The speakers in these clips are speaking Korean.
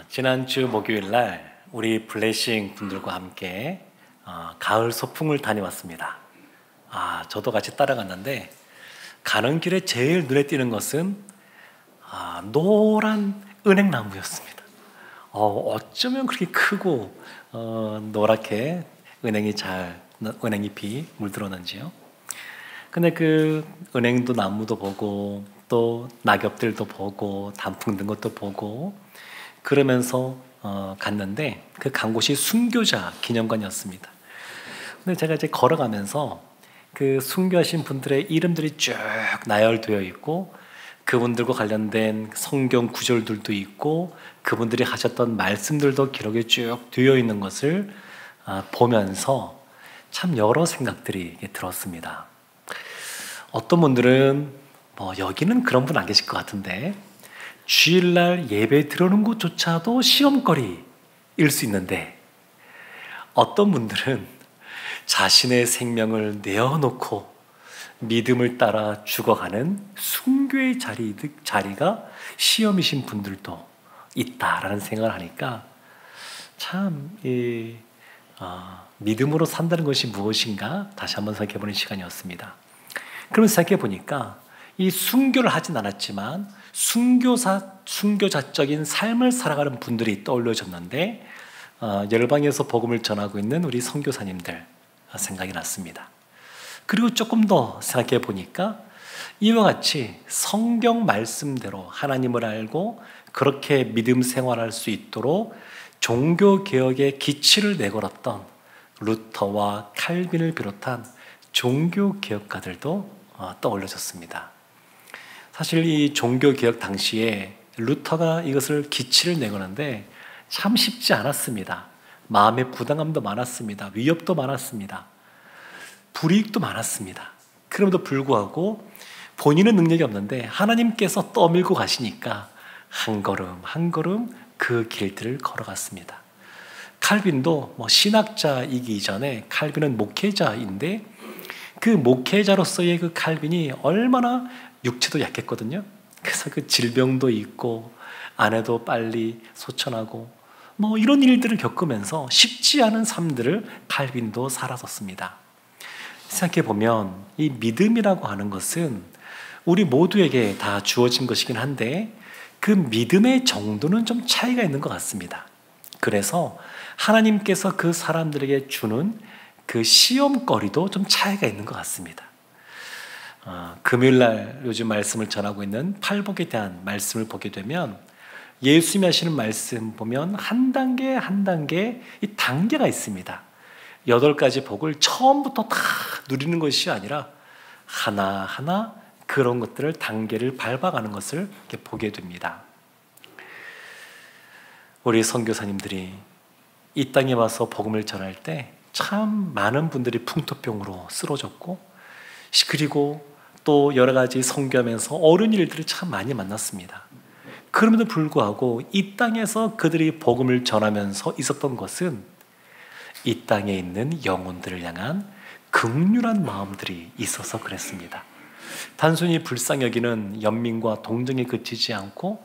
지난주 목요일 날 우리 블레싱 분들과 함께 가을 소풍을 다녀왔습니다. 저도 같이 따라갔는데 가는 길에 제일 눈에 띄는 것은 노란 은행나무였습니다. 어쩌면 그렇게 크고 노랗게 은행잎이 물들었는지요. 근데 그 은행도 나무도 보고 또 낙엽들도 보고 단풍 든 것도 보고 그러면서 갔는데 그 간 곳이 순교자 기념관이었습니다. 근데 제가 이제 걸어가면서 그 순교하신 분들의 이름들이 쭉 나열되어 있고 그분들과 관련된 성경 구절들도 있고 그분들이 하셨던 말씀들도 기록에 쭉 되어 있는 것을 보면서 참 여러 생각들이 들었습니다. 어떤 분들은 여기는 그런 분 안 계실 것 같은데 주일날 예배 들어오는 곳조차도 시험거리일 수 있는데 어떤 분들은 자신의 생명을 내어놓고 믿음을 따라 죽어가는 순교의 자리가 시험이신 분들도 있다라는 생각을 하니까 참 믿음으로 산다는 것이 무엇인가 다시 한번 생각해보는 시간이었습니다. 그러면서 생각해보니까 이 순교를 하진 않았지만 순교자적인 삶을 살아가는 분들이 떠올려졌는데 열방에서 복음을 전하고 있는 우리 선교사님들 생각이 났습니다. 그리고 조금 더 생각해 보니까 이와 같이 성경 말씀대로 하나님을 알고 그렇게 믿음 생활할 수 있도록 종교개혁의 기치를 내걸었던 루터와 칼빈을 비롯한 종교개혁가들도 떠올려졌습니다. 사실 이 종교개혁 당시에 루터가 이것을 기치를 내거는데 참 쉽지 않았습니다. 마음의 부담감도 많았습니다. 위협도 많았습니다. 불이익도 많았습니다. 그럼에도 불구하고 본인은 능력이 없는데 하나님께서 떠밀고 가시니까 한 걸음 한 걸음 그 길들을 걸어갔습니다. 칼빈도 신학자이기 이전에 칼빈은 목회자인데 그 목회자로서의 그 칼빈이 얼마나 육체도 약했거든요. 그래서 그 질병도 있고 아내도 빨리 소천하고 이런 일들을 겪으면서 쉽지 않은 삶들을 칼빈도 살았었습니다. 생각해보면 이 믿음이라고 하는 것은 우리 모두에게 다 주어진 것이긴 한데 그 믿음의 정도는 좀 차이가 있는 것 같습니다. 그래서 하나님께서 그 사람들에게 주는 그 시험거리도 좀 차이가 있는 것 같습니다. 금요일날 요즘 말씀을 전하고 있는 팔복에 대한 말씀을 보게 되면 예수님이 하시는 말씀 보면 한 단계 한 단계 이 단계가 있습니다. 8가지 복을 처음부터 다 누리는 것이 아니라 하나하나 그런 것들을 단계를 밟아가는 것을 이렇게 보게 됩니다. 우리 선교사님들이 이 땅에 와서 복음을 전할 때 참 많은 분들이 풍토병으로 쓰러졌고 그리고 또 여러 가지 선교하면서 어려운 일들을 참 많이 만났습니다. 그럼에도 불구하고 이 땅에서 그들이 복음을 전하면서 있었던 것은 이 땅에 있는 영혼들을 향한 긍휼한 마음들이 있어서 그랬습니다. 단순히 불쌍히 여기는 연민과 동정에 그치지 않고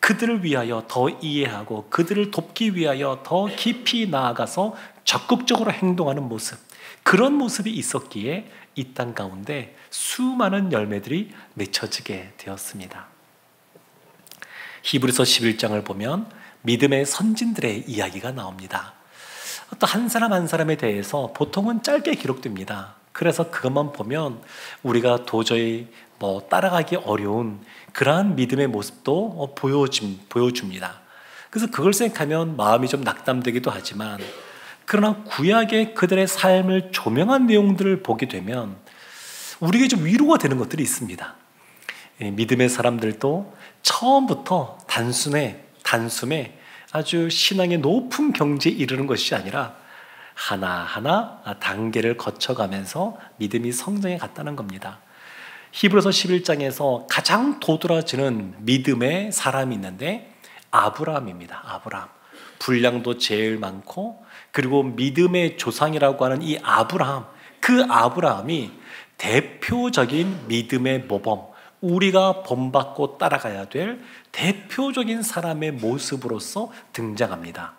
그들을 위하여 더 이해하고 그들을 돕기 위하여 더 깊이 나아가서 적극적으로 행동하는 모습, 그런 모습이 있었기에 이 땅 가운데 수많은 열매들이 맺혀지게 되었습니다. 히브리서 11장을 보면 믿음의 선진들의 이야기가 나옵니다. 또 한 사람 한 사람에 대해서 보통은 짧게 기록됩니다. 그래서 그것만 보면 우리가 도저히 따라가기 어려운 그러한 믿음의 모습도 보여줍니다. 그래서 그걸 생각하면 마음이 좀 낙담되기도 하지만 그러나 구약의 그들의 삶을 조명한 내용들을 보게 되면 우리에게 좀 위로가 되는 것들이 있습니다. 믿음의 사람들도 처음부터 단숨에 아주 신앙의 높은 경지에 이르는 것이 아니라 하나하나 단계를 거쳐가면서 믿음이 성장해 갔다는 겁니다. 히브리서 11장에서 가장 도드라지는 믿음의 사람이 있는데 아브라함입니다. 아브라함. 분량도 제일 많고 그리고 믿음의 조상이라고 하는 이 아브라함, 그 아브라함이 대표적인 믿음의 모범, 우리가 본받고 따라가야 될 대표적인 사람의 모습으로서 등장합니다.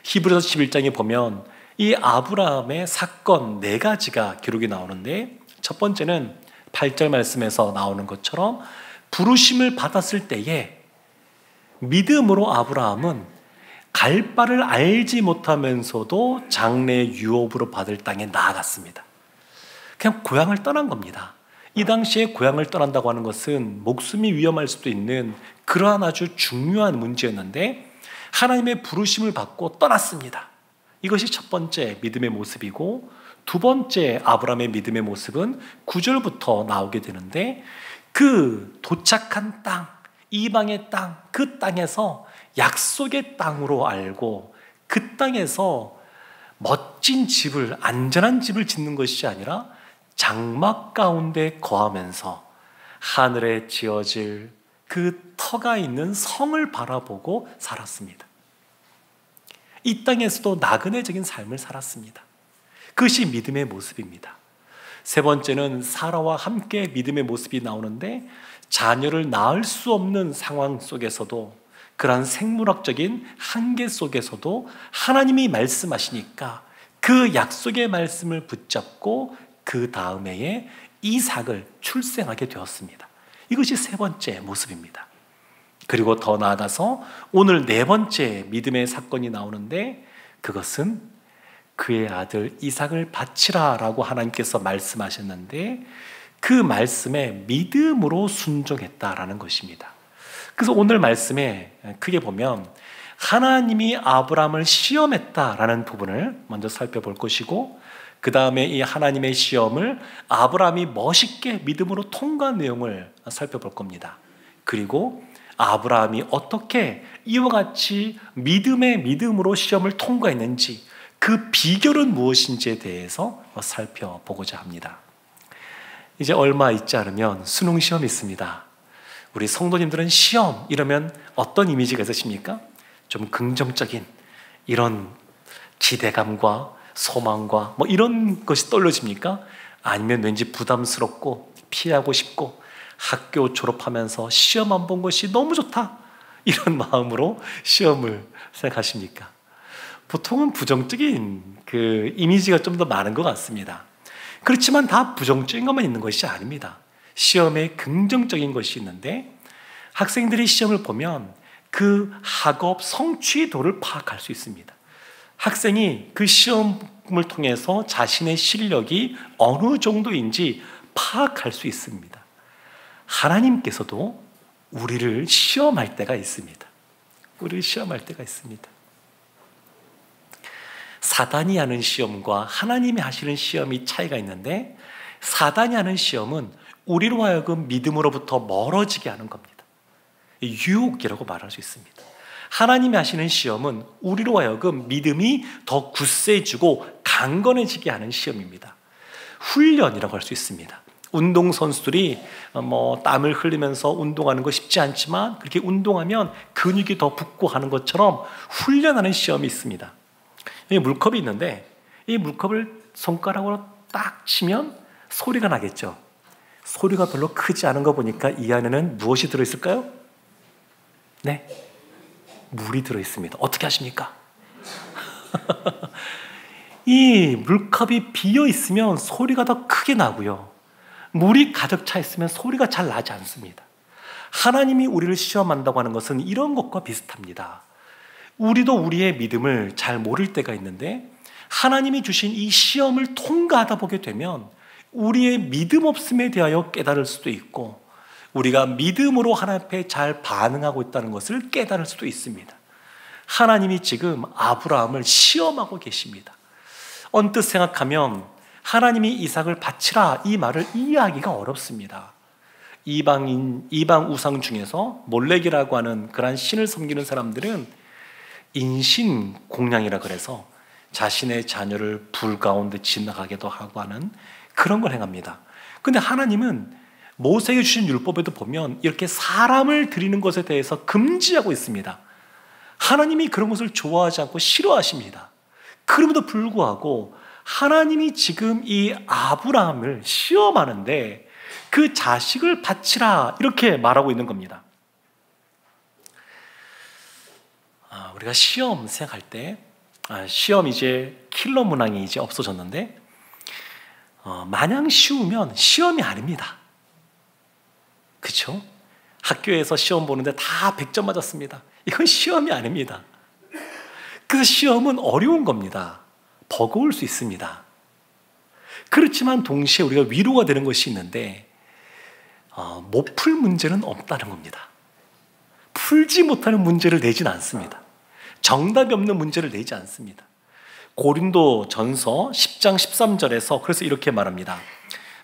히브리서 11장에 보면 이 아브라함의 사건 4가지가 기록이 나오는데, 첫 번째는 8절 말씀에서 나오는 것처럼 부르심을 받았을 때에 믿음으로 아브라함은 갈 바를 알지 못하면서도 장래 유업으로 받을 땅에 나아갔습니다. 그냥 고향을 떠난 겁니다. 이 당시에 고향을 떠난다고 하는 것은 목숨이 위험할 수도 있는 그러한 아주 중요한 문제였는데, 하나님의 부르심을 받고 떠났습니다. 이것이 첫 번째 믿음의 모습이고, 두 번째 아브라함의 믿음의 모습은 9절부터 나오게 되는데, 그 도착한 땅, 이방의 땅, 그 땅에서 약속의 땅으로 알고 그 땅에서 멋진 집을, 안전한 집을 짓는 것이 아니라 장막 가운데 거하면서 하늘에 지어질 그 터가 있는 성을 바라보고 살았습니다. 이 땅에서도 나그네적인 삶을 살았습니다. 그것이 믿음의 모습입니다. 세 번째는 사라와 함께 믿음의 모습이 나오는데, 자녀를 낳을 수 없는 상황 속에서도, 그러한 생물학적인 한계 속에서도 하나님이 말씀하시니까 그 약속의 말씀을 붙잡고 그 다음 해에 이삭을 출생하게 되었습니다. 이것이 세 번째 모습입니다. 그리고 더 나아가서 오늘 4번째 믿음의 사건이 나오는데, 그것은 그의 아들 이삭을 바치라 라고 하나님께서 말씀하셨는데, 그 말씀에 믿음으로 순종했다라는 것입니다. 그래서 오늘 말씀에 크게 보면 하나님이 아브라함을 시험했다라는 부분을 먼저 살펴볼 것이고, 그 다음에 이 하나님의 시험을 아브라함이 멋있게 믿음으로 통과한 내용을 살펴볼 겁니다. 그리고 아브라함이 어떻게 이와 같이 믿음으로 시험을 통과했는지, 그 비결은 무엇인지에 대해서 살펴보고자 합니다. 이제 얼마 있지 않으면 수능 시험이 있습니다. 우리 성도님들은 시험 이러면 어떤 이미지가 있으십니까? 좀 긍정적인 이런 기대감과 소망과 이런 것이 떠올려집니까? 아니면 왠지 부담스럽고 피하고 싶고 학교 졸업하면서 시험 안 본 것이 너무 좋다, 이런 마음으로 시험을 생각하십니까? 보통은 부정적인 그 이미지가 좀 더 많은 것 같습니다. 그렇지만 다 부정적인 것만 있는 것이 아닙니다. 시험에 긍정적인 것이 있는데, 학생들이 시험을 보면 그 학업 성취도를 파악할 수 있습니다. 학생이 그 시험을 통해서 자신의 실력이 어느 정도인지 파악할 수 있습니다. 하나님께서도 우리를 시험할 때가 있습니다. 우리를 시험할 때가 있습니다. 사단이 하는 시험과 하나님이 하시는 시험이 차이가 있는데, 사단이 하는 시험은 우리로 하여금 믿음으로부터 멀어지게 하는 겁니다. 유혹이라고 말할 수 있습니다. 하나님이 하시는 시험은 우리로 하여금 믿음이 더 굳세지고 강건해지게 하는 시험입니다. 훈련이라고 할 수 있습니다. 운동선수들이 땀을 흘리면서 운동하는 거 쉽지 않지만, 그렇게 운동하면 근육이 더 붙고 하는 것처럼 훈련하는 시험이 있습니다. 여기 물컵이 있는데, 이 물컵을 손가락으로 딱 치면 소리가 나겠죠. 소리가 별로 크지 않은 거 보니까 이 안에는 무엇이 들어있을까요? 네, 물이 들어있습니다. 어떻게 하십니까? 이 물컵이 비어 있으면 소리가 더 크게 나고요, 물이 가득 차 있으면 소리가 잘 나지 않습니다. 하나님이 우리를 시험한다고 하는 것은 이런 것과 비슷합니다. 우리도 우리의 믿음을 잘 모를 때가 있는데, 하나님이 주신 이 시험을 통과하다 보게 되면 우리의 믿음 없음에 대하여 깨달을 수도 있고, 우리가 믿음으로 하나님 앞에 잘 반응하고 있다는 것을 깨달을 수도 있습니다. 하나님이 지금 아브라함을 시험하고 계십니다. 언뜻 생각하면 하나님이 이삭을 바치라 이 말을 이해하기가 어렵습니다. 이방 우상 중에서 몰렉이라고 하는 그런 신을 섬기는 사람들은 인신공양이라 그래서 자신의 자녀를 불 가운데 지나가게도 하고 하는 그런 걸 행합니다. 근데 하나님은 모세에게 주신 율법에도 보면 이렇게 사람을 드리는 것에 대해서 금지하고 있습니다. 하나님이 그런 것을 좋아하지 않고 싫어하십니다. 그럼에도 불구하고 하나님이 지금 이 아브라함을 시험하는데, 그 자식을 바치라 이렇게 말하고 있는 겁니다. 우리가 시험 생각할 때 시험 이제 킬러 문항이 이제 없어졌는데 마냥 쉬우면 시험이 아닙니다. 그렇죠? 학교에서 시험 보는데 다 100점 맞았습니다. 이건 시험이 아닙니다. 그 시험은 어려운 겁니다. 버거울 수 있습니다. 그렇지만 동시에 우리가 위로가 되는 것이 있는데 못 풀 문제는 없다는 겁니다. 풀지 못하는 문제를 내진 않습니다. 정답이 없는 문제를 내지 않습니다. 고린도 전서 10장 13절에서 그래서 이렇게 말합니다.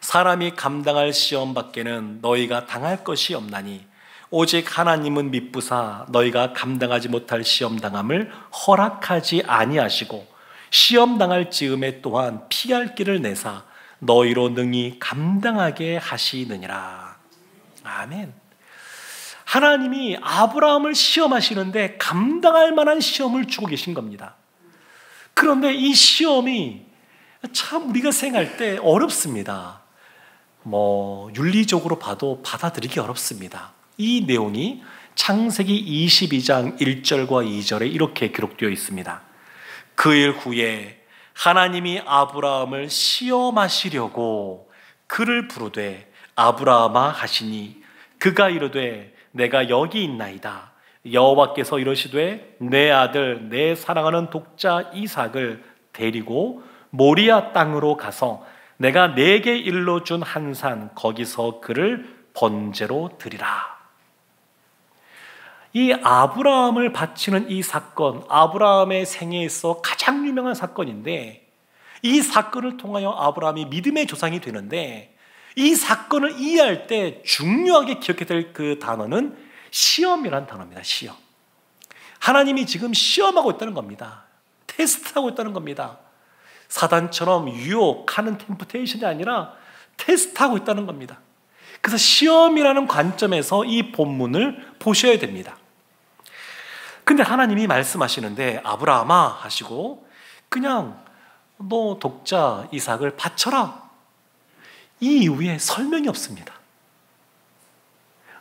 사람이 감당할 시험 밖에는 너희가 당할 것이 없나니 오직 하나님은 미쁘사 너희가 감당하지 못할 시험 당함을 허락하지 아니하시고 시험 당할 즈음에 또한 피할 길을 내사 너희로 능히 감당하게 하시느니라. 아멘. 하나님이 아브라함을 시험하시는데 감당할 만한 시험을 주고 계신 겁니다. 그런데 이 시험이 참 우리가 생각할 때 어렵습니다. 윤리적으로 봐도 받아들이기 어렵습니다. 이 내용이 창세기 22장 1절과 2절에 이렇게 기록되어 있습니다. 그 일 후에 하나님이 아브라함을 시험하시려고 그를 부르되 아브라함아 하시니 그가 이르되 내가 여기 있나이다. 여호와께서 이러시되 내 아들 내 사랑하는 독자 이삭을 데리고 모리아 땅으로 가서 내가 내게 일러준 한 산 거기서 그를 번제로 드리라. 이 아브라함을 바치는 이 사건, 아브라함의 생애에 있어 가장 유명한 사건인데 이 사건을 통하여 아브라함이 믿음의 조상이 되는데 이 사건을 이해할 때 중요하게 기억해야 될 그 단어는 시험이라는 단어입니다. 시험. 하나님이 지금 시험하고 있다는 겁니다. 테스트하고 있다는 겁니다. 사단처럼 유혹하는 템프테이션이 아니라 테스트하고 있다는 겁니다. 그래서 시험이라는 관점에서 이 본문을 보셔야 됩니다. 근데 하나님이 말씀하시는데 아브라함아 하시고 그냥 너 독자 이삭을 바쳐라. 이 이후에 설명이 없습니다.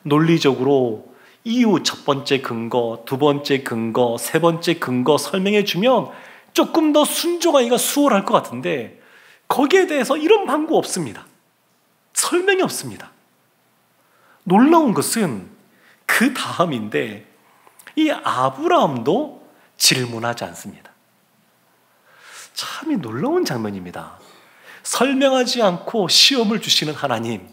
논리적으로 이유 첫 번째 근거, 두 번째 근거, 세 번째 근거 설명해 주면 조금 더 순종하기가 수월할 것 같은데 거기에 대해서 이런 방구 없습니다. 설명이 없습니다. 놀라운 것은 그 다음인데 이 아브라함도 질문하지 않습니다. 참이 놀라운 장면입니다. 설명하지 않고 시험을 주시는 하나님,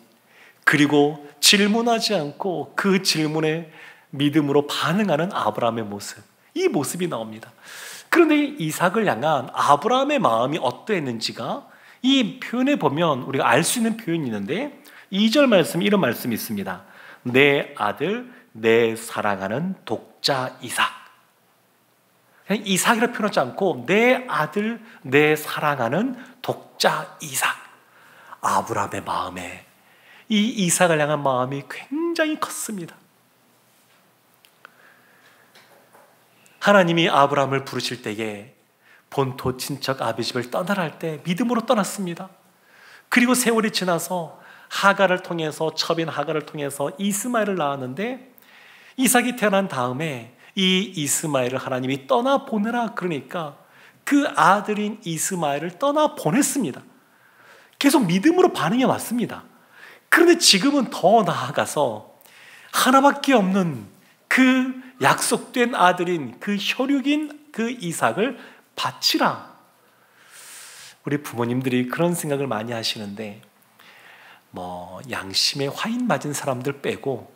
그리고 질문하지 않고 그 질문에 믿음으로 반응하는 아브라함의 모습, 이 모습이 나옵니다. 그런데 이삭을 향한 아브라함의 마음이 어떠했는지가 이 표현에 보면 우리가 알 수 있는 표현이 있는데 2절 말씀 이런 말씀이 있습니다. 내 아들 내 사랑하는 독자 이삭. 그냥 이삭이라 표현하지 않고 내 아들 내 사랑하는 독자 이삭. 아브라함의 마음에 이 이삭을 향한 마음이 굉장히 컸습니다. 하나님이 아브라함을 부르실 때에 본토 친척 아비집을 떠나라 할 때 믿음으로 떠났습니다. 그리고 세월이 지나서 하갈을 통해서 첩인 하갈을 통해서 이스마엘을 낳았는데 이삭이 태어난 다음에 이 이스마엘을 하나님이 떠나보내라 그러니까 그 아들인 이스마엘을 떠나보냈습니다. 계속 믿음으로 반응해 왔습니다. 그런데 지금은 더 나아가서 하나밖에 없는 그 약속된 아들인 그 혈육인 그 이삭을 바치라. 우리 부모님들이 그런 생각을 많이 하시는데 양심에 화인 맞은 사람들 빼고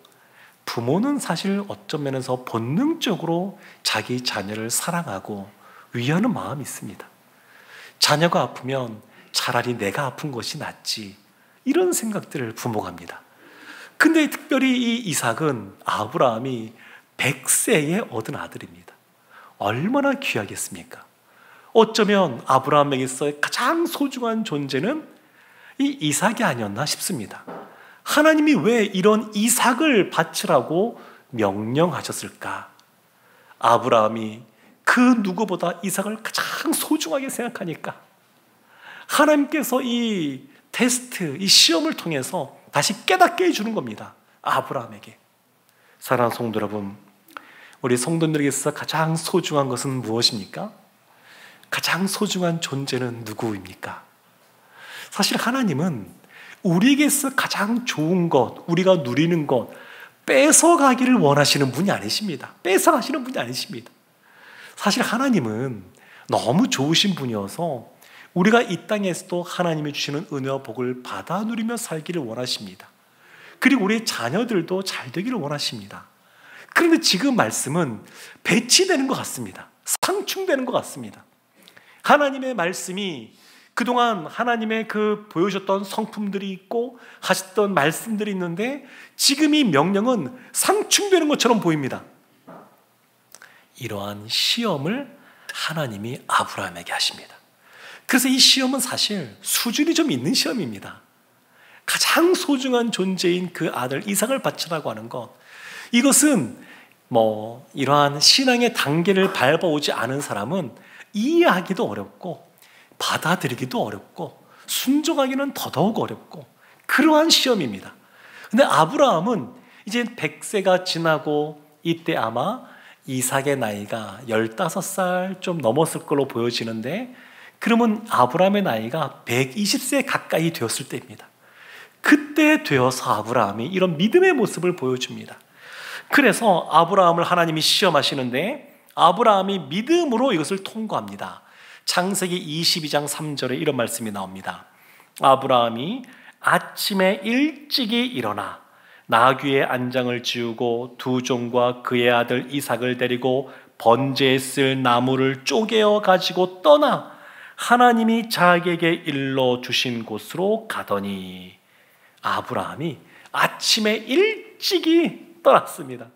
부모는 사실 어떤 면에서 본능적으로 자기 자녀를 사랑하고 위하는 마음이 있습니다. 자녀가 아프면 차라리 내가 아픈 것이 낫지, 이런 생각들을 부모가 합니다. 근데 특별히 이 이삭은 아브라함이 100세에 얻은 아들입니다. 얼마나 귀하겠습니까? 어쩌면 아브라함에게서 가장 소중한 존재는 이 이삭이 아니었나 싶습니다. 하나님이 왜 이런 이삭을 바치라고 명령하셨을까? 아브라함이 그 누구보다 이삭을 가장 소중하게 생각하니까 하나님께서 이 테스트, 이 시험을 통해서 다시 깨닫게 해주는 겁니다. 아브라함에게. 사랑하는 성도 여러분, 우리 성도님들에게 있어서 가장 소중한 것은 무엇입니까? 가장 소중한 존재는 누구입니까? 사실 하나님은 우리에게서 가장 좋은 것, 우리가 누리는 것 뺏어가기를 원하시는 분이 아니십니다. 뺏어가시는 분이 아니십니다. 사실 하나님은 너무 좋으신 분이어서 우리가 이 땅에서도 하나님이 주시는 은혜와 복을 받아 누리며 살기를 원하십니다. 그리고 우리의 자녀들도 잘 되기를 원하십니다. 그런데 지금 말씀은 배치되는 것 같습니다. 상충되는 것 같습니다. 하나님의 말씀이 그동안 하나님의 그 보여줬던 성품들이 있고 하셨던 말씀들이 있는데 지금 이 명령은 상충되는 것처럼 보입니다. 이러한 시험을 하나님이 아브라함에게 하십니다. 그래서 이 시험은 사실 수준이 좀 있는 시험입니다. 가장 소중한 존재인 그 아들 이삭을 바치라고 하는 것, 이것은 이러한 신앙의 단계를 밟아오지 않은 사람은 이해하기도 어렵고 받아들이기도 어렵고 순종하기는 더더욱 어렵고 그러한 시험입니다. 근데 아브라함은 이제 100세가 지나고 이때 아마 이삭의 나이가 15살 좀 넘었을 걸로 보여지는데, 그러면 아브라함의 나이가 120세 가까이 되었을 때입니다. 그때 되어서 아브라함이 이런 믿음의 모습을 보여줍니다. 그래서 아브라함을 하나님이 시험하시는데 아브라함이 믿음으로 이것을 통과합니다. 창세기 22장 3절에 이런 말씀이 나옵니다. 아브라함이 아침에 일찍이 일어나 나귀의 안장을 지우고 두 종과 그의 아들 이삭을 데리고 번제에 쓸 나무를 쪼개어 가지고 떠나 하나님이 자기에게 일러 주신 곳으로 가더니, 아브라함이 아침에 일찍이 떠났습니다.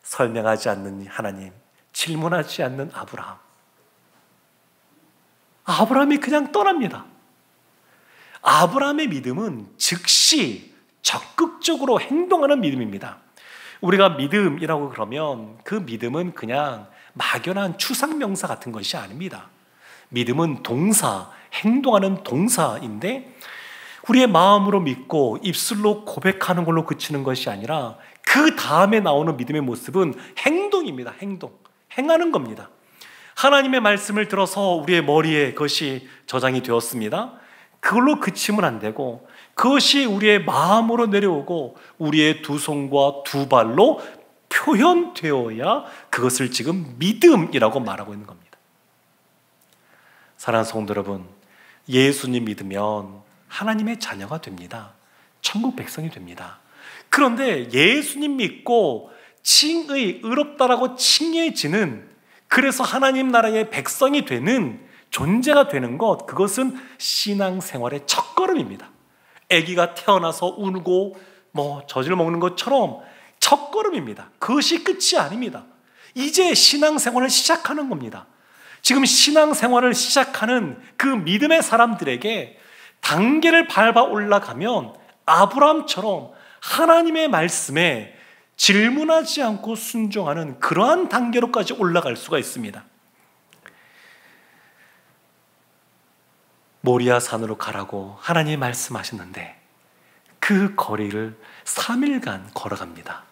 설명하지 않는 하나님, 질문하지 않는 아브라함. 아브라함이 그냥 떠납니다. 아브라함의 믿음은 즉시 적극적으로 행동하는 믿음입니다. 우리가 믿음이라고 그러면 그 믿음은 그냥 막연한 추상명사 같은 것이 아닙니다. 믿음은 동사, 행동하는 동사인데 우리의 마음으로 믿고 입술로 고백하는 걸로 그치는 것이 아니라 그 다음에 나오는 믿음의 모습은 행동입니다. 행하는 겁니다. 하나님의 말씀을 들어서 우리의 머리에 그것이 저장이 되었습니다. 그걸로 그치면 안 되고 그것이 우리의 마음으로 내려오고 우리의 두 손과 두 발로 표현되어야 그것을 지금 믿음이라고 말하고 있는 겁니다. 사랑하는 성도 여러분, 예수님 믿으면 하나님의 자녀가 됩니다. 천국 백성이 됩니다. 그런데 예수님 믿고 의롭다라고 칭해지는, 그래서 하나님 나라의 백성이 되는 존재가 되는 것, 그것은 신앙생활의 첫걸음입니다. 아기가 태어나서 울고 젖을 먹는 것처럼 첫걸음입니다. 그것이 끝이 아닙니다. 이제 신앙생활을 시작하는 겁니다. 지금 신앙생활을 시작하는 그 믿음의 사람들에게 단계를 밟아 올라가면 아브라함처럼 하나님의 말씀에 질문하지 않고 순종하는 그러한 단계로까지 올라갈 수가 있습니다. 모리아 산으로 가라고 하나님이 말씀하셨는데 그 거리를 3일간 걸어갑니다.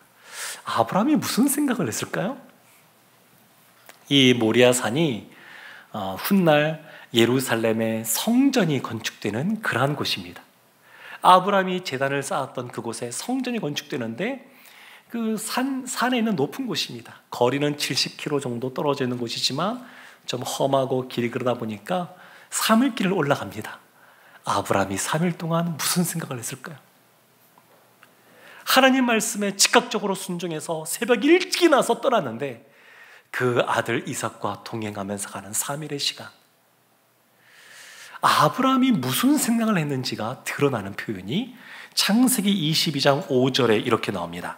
아브라함이 무슨 생각을 했을까요? 이 모리아 산이 훗날 예루살렘의 성전이 건축되는 그러한 곳입니다. 아브라함이 제단을 쌓았던 그곳에 성전이 건축되는데 그 산에 있는 높은 곳입니다. 거리는 70km 정도 떨어져 있는 곳이지만 좀 험하고 길이 그러다 보니까 3일 길을 올라갑니다. 아브라함이 3일 동안 무슨 생각을 했을까요? 하나님 말씀에 즉각적으로 순종해서 새벽 일찍이 나서 떠났는데 그 아들 이삭과 동행하면서 가는 3일의 시간, 아브라함이 무슨 생각을 했는지가 드러나는 표현이 창세기 22장 5절에 이렇게 나옵니다.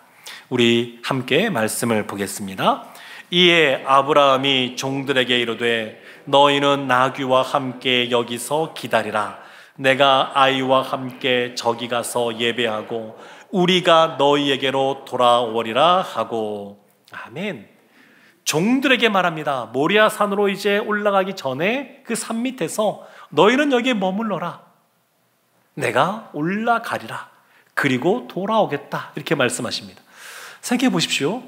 우리 함께 말씀을 보겠습니다. 이에 아브라함이 종들에게 이르되 너희는 나귀와 함께 여기서 기다리라. 내가 아이와 함께 저기 가서 예배하고 우리가 너희에게로 돌아오리라 하고. 아멘. 종들에게 말합니다. 모리아 산으로 이제 올라가기 전에 그 산 밑에서 너희는 여기에 머물러라. 내가 올라가리라. 그리고 돌아오겠다 이렇게 말씀하십니다. 생각해 보십시오.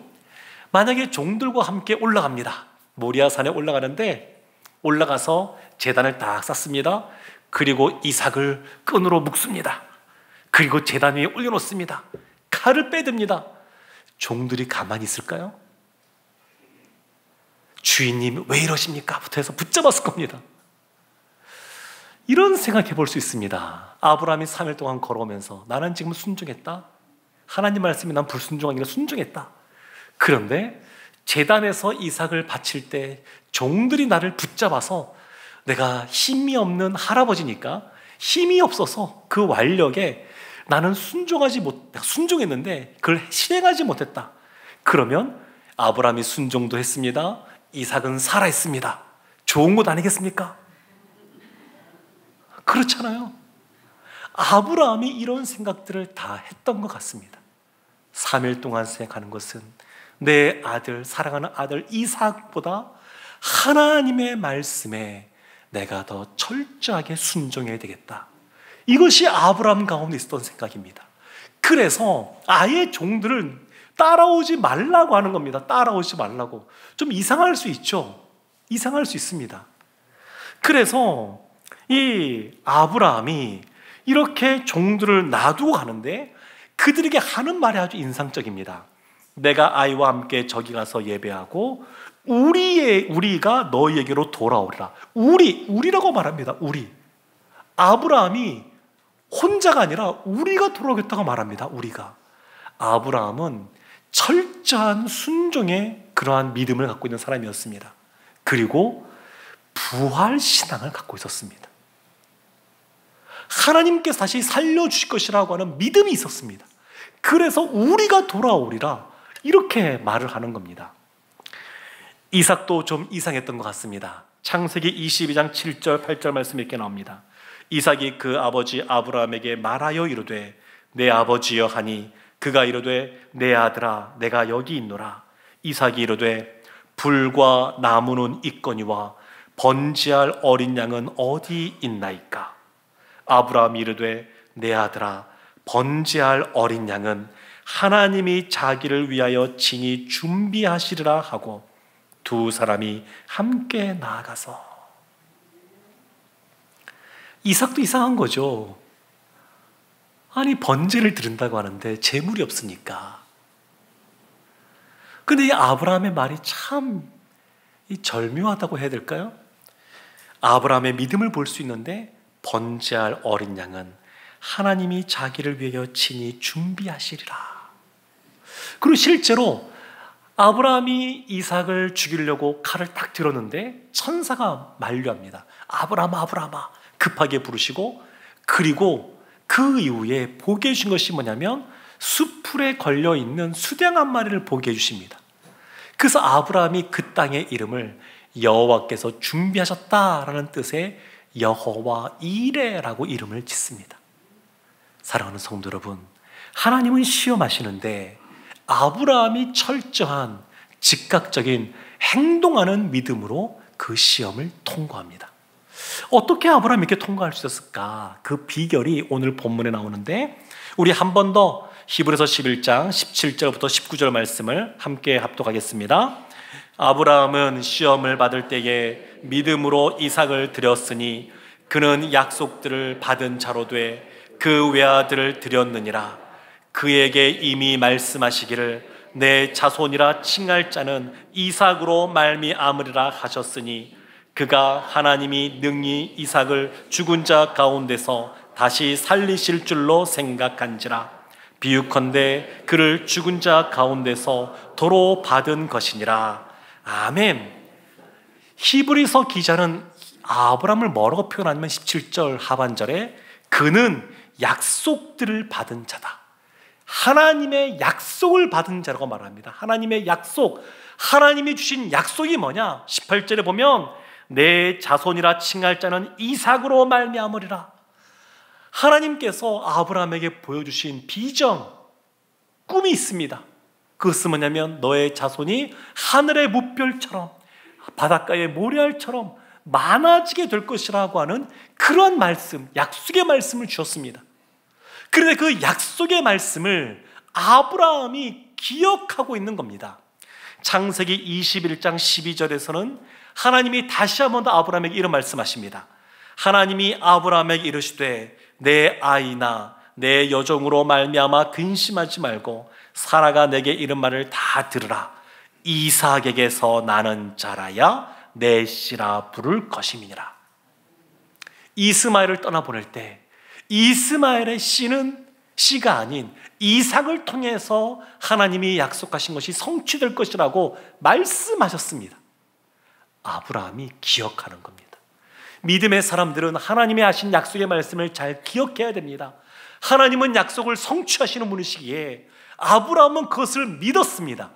만약에 종들과 함께 올라갑니다. 모리아산에 올라가는데 올라가서 제단을 딱 쌓습니다. 그리고 이삭을 끈으로 묶습니다. 그리고 제단 위에 올려놓습니다. 칼을 빼듭니다. 종들이 가만히 있을까요? 주인님 왜 이러십니까? 부터 해서 붙잡았을 겁니다. 이런 생각해 볼 수 있습니다. 아브라함이 3일 동안 걸어오면서 나는 지금 순종했다. 하나님 말씀이 난 불순종한 게 아니라 순종했다. 그런데 제단에서 이삭을 바칠 때 종들이 나를 붙잡아서 내가 힘이 없는 할아버지니까 힘이 없어서 그 완력에 나는 순종했는데 그걸 실행하지 못했다. 그러면 아브라함이 순종도 했습니다. 이삭은 살아있습니다. 좋은 것 아니겠습니까? 그렇잖아요. 아브라함이 이런 생각들을 다 했던 것 같습니다. 3일 동안 생각하는 것은 내 아들, 사랑하는 아들 이삭보다 하나님의 말씀에 내가 더 철저하게 순종해야 되겠다. 이것이 아브라함 가운데 있었던 생각입니다. 그래서 아예 종들을 따라오지 말라고 하는 겁니다. 따라오지 말라고. 좀 이상할 수 있죠. 이상할 수 있습니다. 그래서 이 아브라함이 이렇게 종들을 놔두고 가는데 그들에게 하는 말이 아주 인상적입니다. 내가 아이와 함께 저기 가서 예배하고 우리가 너희에게로 돌아오리라. 우리라고 말합니다. 우리. 아브라함이 혼자가 아니라 우리가 돌아오겠다고 말합니다. 우리가. 아브라함은 철저한 순종의 그러한 믿음을 갖고 있는 사람이었습니다. 그리고 부활 신앙을 갖고 있었습니다. 하나님께서 다시 살려주실 것이라고 하는 믿음이 있었습니다. 그래서 우리가 돌아오리라 이렇게 말을 하는 겁니다. 이삭도 좀 이상했던 것 같습니다. 창세기 22장 7절 8절 말씀 이렇게 나옵니다. 이삭이 그 아버지 아브라함에게 말하여 이르되 내 아버지여 하니 그가 이르되 내 아들아 내가 여기 있노라. 이삭이 이르되 불과 나무는 있거니와 번제할 어린 양은 어디 있나이까. 아브라함이 이르되 내 아들아 번제할 어린 양은 하나님이 자기를 위하여 친히 준비하시리라 하고 두 사람이 함께 나아가서. 이삭도 이상한 거죠. 아니 번제를 드린다고 하는데 재물이 없으니까. 근데 이 아브라함의 말이 참 절묘하다고 해야 될까요? 아브라함의 믿음을 볼 수 있는데 번제할 어린 양은 하나님이 자기를 위하여 친히 준비하시리라. 그리고 실제로 아브라함이 이삭을 죽이려고 칼을 딱 들었는데 천사가 만류합니다. 아브라함아 아브라함아 급하게 부르시고, 그리고 그 이후에 보게 해주신 것이 뭐냐면 수풀에 걸려있는 수댕 한 마리를 보게 해주십니다. 그래서 아브라함이 그 땅의 이름을 여호와께서 준비하셨다라는 뜻의 여호와 이레라고 이름을 짓습니다. 사랑하는 성도 여러분, 하나님은 시험하시는데 아브라함이 철저한 즉각적인 행동하는 믿음으로 그 시험을 통과합니다. 어떻게 아브라함이 이렇게 통과할 수 있었을까? 그 비결이 오늘 본문에 나오는데 우리 한 번 더 히브리서 11장 17절부터 19절 말씀을 함께 합독하겠습니다. 아브라함은 시험을 받을 때에 믿음으로 이삭을 드렸으니 그는 약속들을 받은 자로 돼 그 외아들을 드렸느니라. 그에게 이미 말씀하시기를 내 자손이라 칭할 자는 이삭으로 말미암으리라 하셨으니 그가 하나님이 능히 이삭을 죽은 자 가운데서 다시 살리실 줄로 생각한지라. 비유컨대 그를 죽은 자 가운데서 도로 받은 것이니라. 아멘. 히브리서 기자는 아브라함을 뭐라고 표현하냐면 17절 하반절에 그는 약속들을 받은 자다. 하나님의 약속을 받은 자라고 말합니다. 하나님의 약속, 하나님이 주신 약속이 뭐냐? 18절에 보면 내 자손이라 칭할 자는 이삭으로 말미암으리라. 하나님께서 아브라함에게 보여주신 비전, 꿈이 있습니다. 그것은 뭐냐면 너의 자손이 하늘의 뭇별처럼 바닷가의 모래알처럼 많아지게 될 것이라고 하는 그런 말씀, 약속의 말씀을 주셨습니다. 그런데 그 약속의 말씀을 아브라함이 기억하고 있는 겁니다. 창세기 21장 12절에서는 하나님이 다시 한 번 더 아브라함에게 이런 말씀하십니다. 하나님이 아브라함에게 이르시되 내 아이나 내 여종으로 말미암아 근심하지 말고 사라가 내게 이른 말을 다 들으라. 이삭에게서 나는 자라야 내 씨라 부를 것임이니라. 이스마엘을 떠나보낼 때 이스마엘의 씨는 씨가 아닌 이삭을 통해서 하나님이 약속하신 것이 성취될 것이라고 말씀하셨습니다. 아브라함이 기억하는 겁니다. 믿음의 사람들은 하나님이 하신 약속의 말씀을 잘 기억해야 됩니다. 하나님은 약속을 성취하시는 분이시기에 아브라함은 그것을 믿었습니다.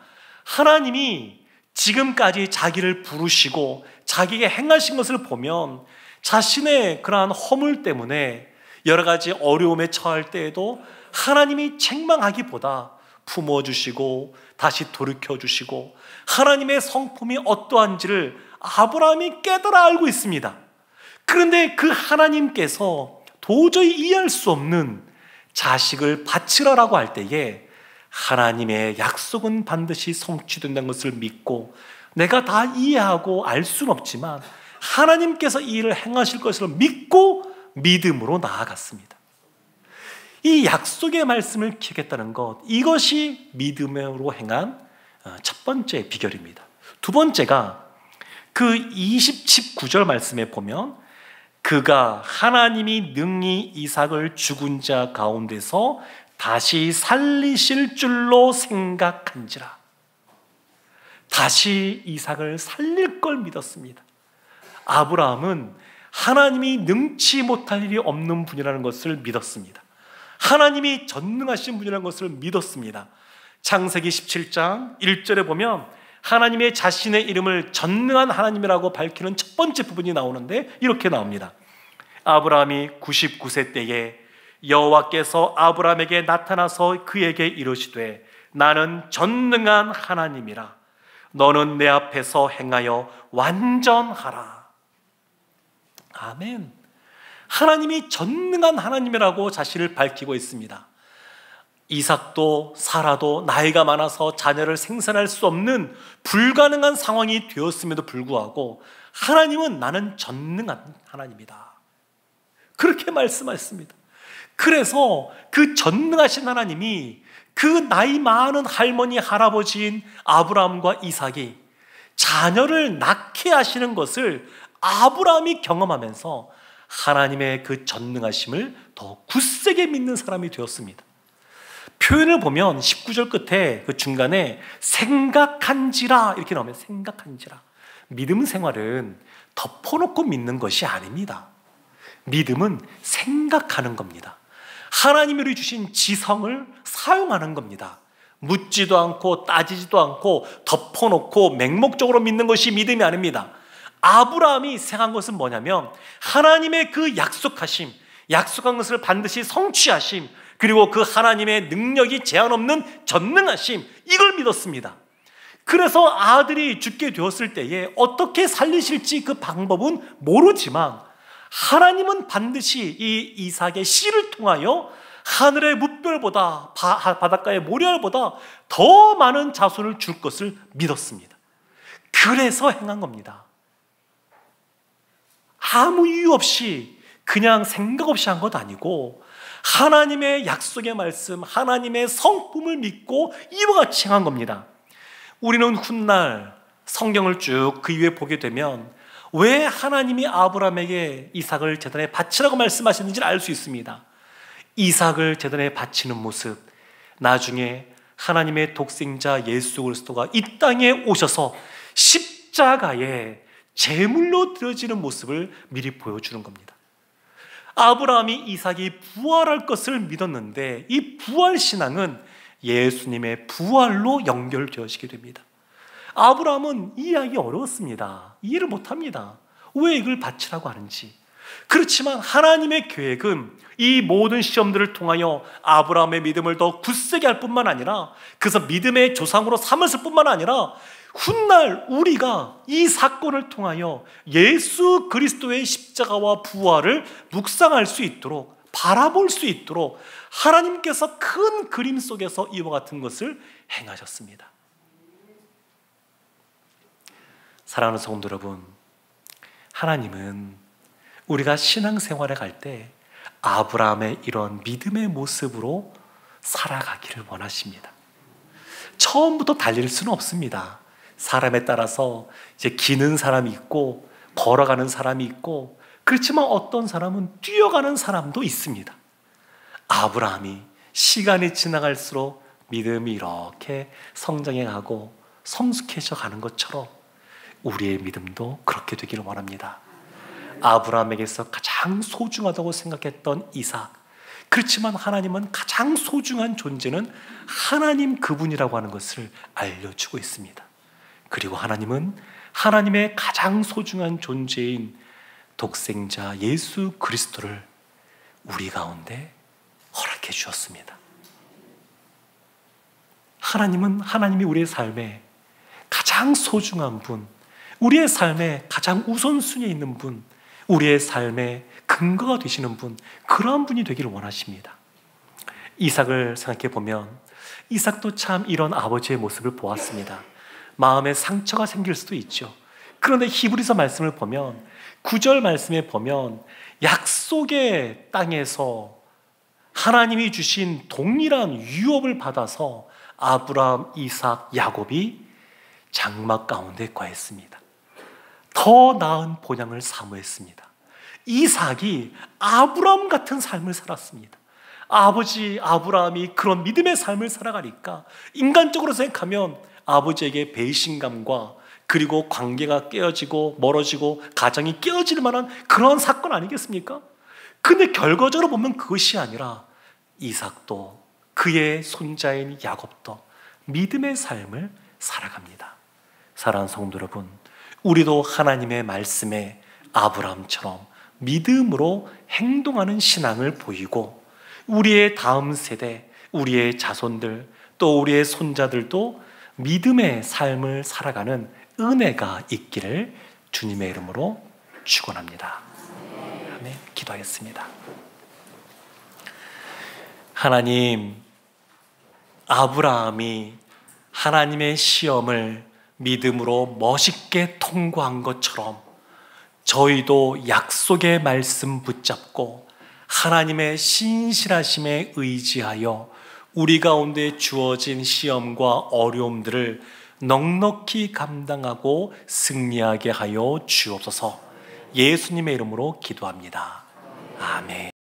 하나님이 지금까지 자기를 부르시고 자기에게 행하신 것을 보면 자신의 그러한 허물 때문에 여러 가지 어려움에 처할 때에도 하나님이 책망하기보다 품어주시고 다시 돌이켜주시고 하나님의 성품이 어떠한지를 아브라함이 깨달아 알고 있습니다. 그런데 그 하나님께서 도저히 이해할 수 없는 자식을 바치라라고 할 때에 하나님의 약속은 반드시 성취된다는 것을 믿고 내가 다 이해하고 알 수는 없지만 하나님께서 이 일을 행하실 것을 믿고 믿음으로 나아갔습니다. 이 약속의 말씀을 기억했다는 것, 이것이 믿음으로 행한 첫 번째 비결입니다. 두 번째가 그 19절 말씀에 보면 그가 하나님이 능히 이삭을 죽은 자 가운데서 다시 살리실 줄로 생각한지라. 다시 이삭을 살릴 걸 믿었습니다. 아브라함은 하나님이 능치 못할 일이 없는 분이라는 것을 믿었습니다. 하나님이 전능하신 분이라는 것을 믿었습니다. 창세기 17장 1절에 보면 하나님의 자신의 이름을 전능한 하나님이라고 밝히는 첫 번째 부분이 나오는데 이렇게 나옵니다. 아브라함이 99세 때에 여호와께서 아브라함에게 나타나서 그에게 이르시되 나는 전능한 하나님이라. 너는 내 앞에서 행하여 완전하라. 아멘. 하나님이 전능한 하나님이라고 자신을 밝히고 있습니다. 이삭도 사라도 나이가 많아서 자녀를 생산할 수 없는 불가능한 상황이 되었음에도 불구하고 하나님은 나는 전능한 하나님이다. 그렇게 말씀하셨습니다. 그래서 그 전능하신 하나님이 그 나이 많은 할머니 할아버지인 아브라함과 이삭이 자녀를 낳게 하시는 것을 아브라함이 경험하면서 하나님의 그 전능하심을 더 굳세게 믿는 사람이 되었습니다. 표현을 보면 19절 끝에 그 중간에 생각한지라 이렇게 나오면 생각한지라. 믿음 생활은 덮어놓고 믿는 것이 아닙니다. 믿음은 생각하는 겁니다. 하나님이 우리 주신 지성을 사용하는 겁니다. 묻지도 않고 따지지도 않고 덮어놓고 맹목적으로 믿는 것이 믿음이 아닙니다. 아브라함이 생각한 것은 뭐냐면 하나님의 그 약속하심, 약속한 것을 반드시 성취하심, 그리고 그 하나님의 능력이 제한 없는 전능하심, 이걸 믿었습니다. 그래서 아들이 죽게 되었을 때에 어떻게 살리실지 그 방법은 모르지만 하나님은 반드시 이 이삭의 씨를 통하여 하늘의 뭇별보다 바닷가의 모래알보다 더 많은 자손을 줄 것을 믿었습니다. 그래서 행한 겁니다. 아무 이유 없이 그냥 생각 없이 한 것 아니고 하나님의 약속의 말씀, 하나님의 성품을 믿고 이와 같이 행한 겁니다. 우리는 훗날 성경을 쭉 그 이후에 보게 되면 왜 하나님이 아브라함에게 이삭을 제단에 바치라고 말씀하셨는지를 알 수 있습니다. 이삭을 제단에 바치는 모습, 나중에 하나님의 독생자 예수 그리스도가 이 땅에 오셔서 십자가에 제물로 드려지는 모습을 미리 보여주는 겁니다. 아브라함이 이삭이 부활할 것을 믿었는데 이 부활신앙은 예수님의 부활로 연결되어지게 됩니다. 아브라함은 이해하기 어려웠습니다. 이해를 못합니다. 왜 이걸 바치라고 하는지. 그렇지만 하나님의 계획은 이 모든 시험들을 통하여 아브라함의 믿음을 더 굳세게 할 뿐만 아니라 그래서 믿음의 조상으로 삼았을 뿐만 아니라 훗날 우리가 이 사건을 통하여 예수 그리스도의 십자가와 부활을 묵상할 수 있도록 바라볼 수 있도록 하나님께서 큰 그림 속에서 이와 같은 것을 행하셨습니다. 사랑하는 성도 여러분, 하나님은 우리가 신앙생활에 갈 때 아브라함의 이런 믿음의 모습으로 살아가기를 원하십니다. 처음부터 달릴 수는 없습니다. 사람에 따라서 이제 기는 사람이 있고 걸어가는 사람이 있고, 그렇지만 어떤 사람은 뛰어가는 사람도 있습니다. 아브라함이 시간이 지나갈수록 믿음이 이렇게 성장해 가고 성숙해져 가는 것처럼 우리의 믿음도 그렇게 되기를 원합니다. 아브라함에게서 가장 소중하다고 생각했던 이삭, 그렇지만 하나님은 가장 소중한 존재는 하나님 그분이라고 하는 것을 알려주고 있습니다. 그리고 하나님은 하나님의 가장 소중한 존재인 독생자 예수 그리스도를 우리 가운데 허락해 주셨습니다. 하나님은 하나님이 우리의 삶에 가장 소중한 분, 우리의 삶에 가장 우선순위에 있는 분, 우리의 삶의 근거가 되시는 분, 그러한 분이 되기를 원하십니다. 이삭을 생각해 보면 이삭도 참 이런 아버지의 모습을 보았습니다. 마음에 상처가 생길 수도 있죠. 그런데 히브리서 말씀을 보면 9절 말씀에 보면 약속의 땅에서 하나님이 주신 동일한 유업을 받아서 아브라함, 이삭, 야곱이 장막 가운데 거했습니다. 더 나은 본향을 사모했습니다. 이삭이 아브라함 같은 삶을 살았습니다. 아버지 아브라함이 그런 믿음의 삶을 살아가니까 인간적으로 생각하면 아버지에게 배신감과 그리고 관계가 깨어지고 멀어지고 가정이 깨어질 만한 그런 사건 아니겠습니까? 근데 결과적으로 보면 그것이 아니라 이삭도 그의 손자인 야곱도 믿음의 삶을 살아갑니다. 사랑하는 성도 여러분, 우리도 하나님의 말씀에 아브라함처럼 믿음으로 행동하는 신앙을 보이고 우리의 다음 세대, 우리의 자손들, 또 우리의 손자들도 믿음의 삶을 살아가는 은혜가 있기를 주님의 이름으로 축원합니다. 아멘. 기도하겠습니다. 하나님, 아브라함이 하나님의 시험을 믿음으로 멋있게 통과한 것처럼 저희도 약속의 말씀 붙잡고 하나님의 신실하심에 의지하여 우리 가운데 주어진 시험과 어려움들을 넉넉히 감당하고 승리하게 하여 주옵소서. 예수님의 이름으로 기도합니다. 아멘.